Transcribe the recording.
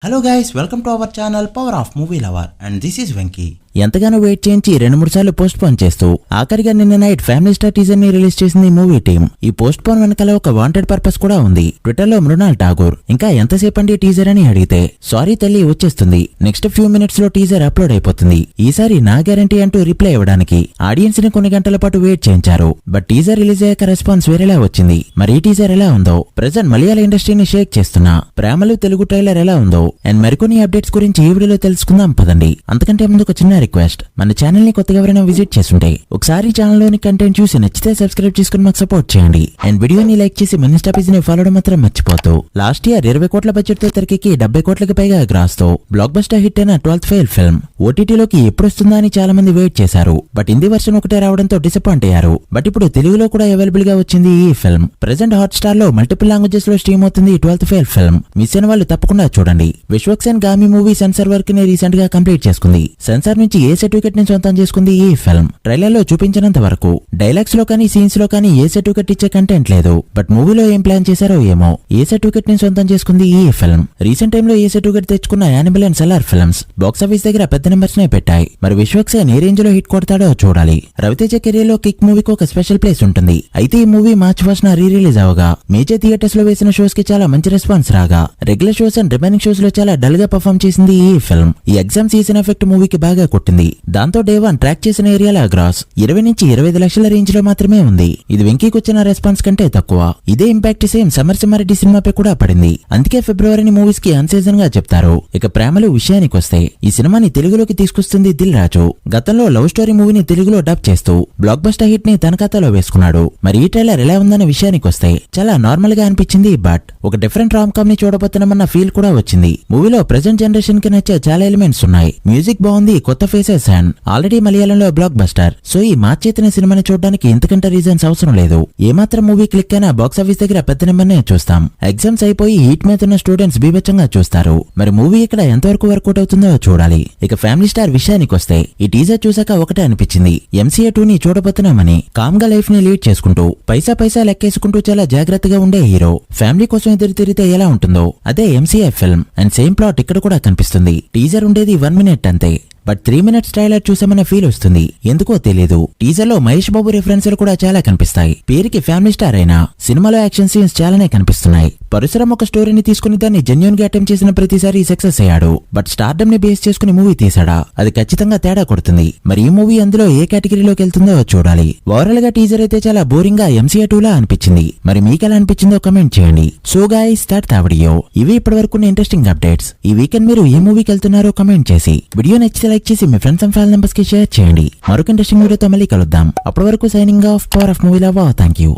Hello guys, welcome to our channel Power of Movie Lover and this is Venky. ఎంతగానో wait చేయించి 2-3 సార్లు post phone చేస్తూ ఆఖరిగా నిన్న నైట్ ఫ్యామిలీ స్టార్ టీజర్ ని రిలీజ్ చేసింది మూవీ టీం. ఈ పోస్ట్ పోన్ వెనకాల ఒక వాంటెడ్ పర్పస్ కూడా ఉంది. ట్విట్టర్ లో మృణాల్ ఠాగూర్ ఇంకా ఎంతసేపు అండి టీజర్ అని అడిగితే సారీ తల్లి వచ్చేస్తుంది, నెక్స్ట్ ఫ్యూ మినిట్స్ లో టీజర్ అప్లోడ్ అయిపోతుంది, ఈసారి నా గ్యారంటీ అంటూ రిప్లై ఇవ్వడానికి ఆడియన్స్ ని కొన్ని గంటల పాటు వెయిట్ చేయించారు. బట్ టీజర్ రిలీజ్ అయ్యాక రెస్పాన్స్ వేరేలా వచ్చింది. మరి ఈ టీజర్ ఎలా ఉందో, ప్రెజెంట్ మలయాళ ఇండస్ట్రీని షేక్ చేస్తున్న ప్రేమలు తెలుగు ట్రైలర్ ఎలా ఉందో అండ్ మరికొన్ని అప్డేట్స్ గురించి ఈ వీడియోలో తెలుసుకుందాం పదండి. అంతకంటే ముందు ఒక చిన్న రిక్వెస్ట్, మన ఛానల్ ని కొత్తగా ఎవరైనా విజిట్ చేస్తుంటే ఒకసారి ఛానల్ లోని కంటెంట్ చూసి నచ్చితే సబ్స్క్రైబ్ చేసుకుని మాకు సపోర్ట్ చేయండి అండ్ వీడియోని లైక్ చేసి మన ఇన్స్టా పేజ్ ని ఫాలో మాత్రం మర్చిపోతూ. లాస్ట్ ఇయర్ 20 కోట్ల బడ్జెట్ తో తెరకెక్కి 70 కోట్లకు పైగా గ్రాస్ తో బ్లాక్ బస్టర్ హిట్ అయిన 12th ఫెయిల్ ఫిల్మ్ ఓటీటీలోకి ఎప్పుడొస్తుందా అని చాలా మంది వెయిట్ చేశారు. బట్ హిందీ వర్షన్ ఒకటే రావడంతో డిసప్పాయింట్ అయ్యారు. బట్ ఇప్పుడు తెలుగులో కూడా అవైలబుల్ గా వచ్చింది ఈ ఫిల్మ్. ప్రెజెంట్ హాట్ స్టార్ లో మల్టిపుల్ లాంగ్వేజెస్ లో స్ట్రీమ్ అవుతుంది 12th ఫెయిల్ ఫిల్మ్. మిస్ అయిన వాళ్ళు తప్పకుండా చూడండి. Vishwaksen Gaami movie sensor work ని రీసెంట్ గా కంప్లీట్ చేసుకుంది. సెన్సార్ నుంచి ఏ సర్టిఫికెట్ ని సొంతం చేసుకుంది ఈ ఫిల్మ్. ట్రైలర్ లో చూపించినంత వరకు డైలాగ్స్ లో కానీ సీన్స్ లో కానీ ఏ సర్టిఫికెట్ ఇచ్చే కంటెంట్ లేదు. బట్ మూవీలో ఏం ప్లాన్ చేశారో ఏమో ఏ సర్టిఫికెట్ ని సొంతం చేసుకుంది ఈ ఫిల్మ్. రీసెంట్ టైమ్ లో ఏ సర్టిఫికెట్ తెచ్చుకున్న animal and Salaar films box office దగ్గర పెద్ద నెంబర్స్ నే పెట్టాయి. మరి విశ్వక్సేన్ ఏ రేంజ్ లో హిట్ కొడతాడో చూడాలి. రవితేజ కెరీర్ లో కిక్ మూవీకి ఒక స్పెషల్ ప్లేస్ ఉంటుంది. అయితే ఈ మూవీ మార్చ్ 1న రీ రిలీజ్ అవగా మేజర్ థియేటర్స్ లో వేసిన షోస్ కి చాలా మంచి రెస్పాన్స్ రాగా regular shows and remaining shows లో చాలా డల్ గా పర్ఫార్మ్ చేసింది ఈ ఫిల్మ్. ఈ ఎగ్జామ్ సీజన్ ఎఫెక్ట్ మూవీకి బాగా కొట్టింది. దాంతో డే 1 ట్రాక్ చేసిన ఏరియాల గ్రాస్ 20 నుంచి 25 లక్షల రేంజ్ లో మాత్రమే ఉంది. ఇది వెంకీకి వచ్చిన రెస్పాన్స్ కంటే తక్కువ. ఇదే ఇంపాక్ట్ సేమ్ సమర్సింహారెడ్డి సినిమాపై కూడా పడింది. అందుకే ఫిబ్రవరిని మూవీస్ కి అన్ సీజన్ గా చెప్తారు. ఇక ప్రేమలు విషయానికి వస్తే ఈ సినిమాని తెలుగులోకి తీసుకొస్తుంది దిల్ రాజు. గతంలో లవ్ స్టోరీ మూవీని తెలుగులో డబ్ చేస్తూ బ్లాక్ బస్టర్ హిట్ ని తన ఖాతాలో వేసుకున్నాడు. మరి ఈ ట్రైలర్ ఎలా ఉందన్న విషయానికి వస్తే చాలా నార్మల్ గా అనిపించింది. బట్ ఒక డిఫరెంట్ రామ్ కామ్ ని చూడబోతున్నామన్న ఫీల్ కూడా వచ్చింది. మూవీలో ప్రెజెంట్ జనరేషన్ కి నచ్చే చాలా ఎలిమెంట్స్ ఉన్నాయి. మ్యూజిక్ బాగుంది, కొత్త ఫేసెస్ అండ్ ఆల్రెడీ మలయాళంలో బ్లాక్ బస్టర్. సో ఈ మార్చేతిన సినిమాని చూడడానికి ఇంతకంటే రీజన్స్ అవసరం లేదు. ఏమాత్రం మూవీ క్లిక్ అయినా బాక్స్ ఆఫీస్ దగ్గర పెద్ద నెంబర్నే చూస్తాం. ఎగ్జామ్స్ అయిపోయి హీట్ మీద ఉన్న స్టూడెంట్స్ బీభత్సంగా చూస్తారు. మరి మూవీ ఇక్కడ ఎంతవరకు వర్కౌట్ అవుతుందో చూడాలి. ఇక ఫ్యామిలీ స్టార్ విషయానికి వస్తే ఈ టీజర్ చూసాక ఒకటే అనిపించింది, MCA 2 ని చూడబోతున్నామని. కామ్ గా లైఫ్ ని లీడ్ చేసుకుంటూ పైసా లెక్కేసుకుంటూ చాలా జాగ్రత్తగా ఉండే హీరో ఫ్యామిలీ కోసం ఎదురు తిరిగితే ఎలా ఉంటుందో అదే MCA film. And same plot ఇక్కడ కూడా కనిపిస్తుంది. టీజర్ ఉండేది 1 మినిట్ అంతే. బట్ 3 మినిట్స్ ట్రైలర్ చూసామన్న ఫీల్ వస్తుంది. ఎందుకో తెలీదు. టీజర్ లో మహేష్ బాబు రిఫరెన్స్లు కూడా చాలా కనిపిస్తాయి. పేరుకి ఫ్యామిలీ స్టార్ అయినా సినిమాలో యాక్షన్ సీన్స్ చాలానే కనిపిస్తున్నాయి. పరశురామ్ ఒక స్టోరీని తీసుకుని దాన్ని జెన్యూన్ గా అటెంప్ట్ చేసిన ప్రతిసారి సక్సెస్ అయ్యాడు. బట్ స్టార్డమ్ ని బేస్ చేసుకుని మూవీ తీసాడా, అది ఖచ్చితంగా తేడా కొడుతుంది. మరి ఈ మూవీ అందులో ఏ కేటగిరీలోకి వెళ్తుందో చూడాలి. ఓవరాల్ గా టీజర్ అయితే చాలా బోరింగ్ గా MCA 2 లా అనిపించింది. మరి మీకు ఎలా అనిపించిందో కమెంట్ చేయండి. So guys, that's the video. ఇవి ఇప్పటివరకు ఇంట్రెస్టింగ్ అప్డేట్స్. ఈ వీకెండ్ మీరు ఏ మూవీకి వెళ్తున్నారో కమెంట్ చేసి వీడియో నచ్చితే లైక్ చేసి మీ ఫ్రెండ్స్ అండ్ ఫ్యామిలీ మెంబర్స్ కి షేర్ చేయండి. మరొక ఇంట్రెస్టింగ్ వీడియోతో మళ్ళీ కలుద్దాం. అప్పటి వరకు signing off, power of movie lover. Thank you.